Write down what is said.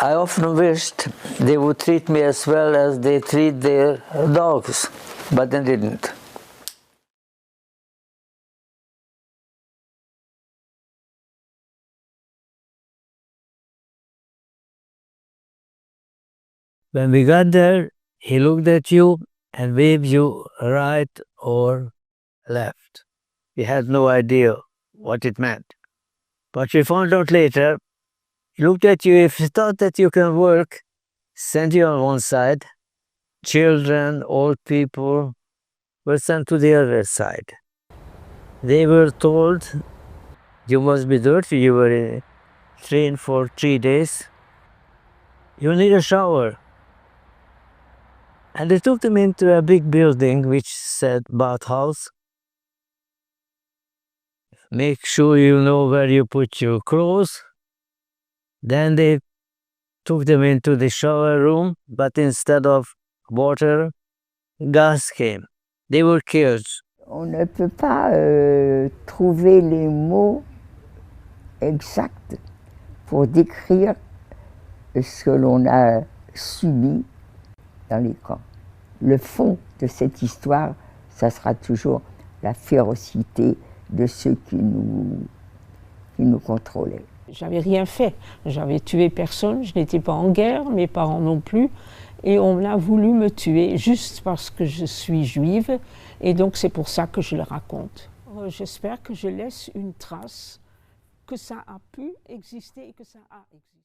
I often wished they would treat me as well as they treat their dogs, but they didn't. When we got there, he looked at you and waved you right or left. We had no idea what it meant. But we found out later, he looked at you, if he thought that you can work, sent you on one side. Children, old people were sent to the other side. They were told, you must be dirty, you were trained for 3 days. You need a shower. And they took them into a big building which said bathhouse. Make sure you know where you put your clothes. Then they took them into the shower room, but instead of water, gas came. They were killed. On ne peut pas trouver les mots exacts pour décrire ce que l'on a subi dans les camps. Le fond de cette histoire, ça sera toujours la férocité de ceux qui nous contrôlaient. J'avais rien fait, j'avais tué personne, je n'étais pas en guerre, mes parents non plus, et on a voulu me tuer juste parce que je suis juive, et donc c'est pour ça que je le raconte. J'espère que je laisse une trace, que ça a pu exister et que ça a existé.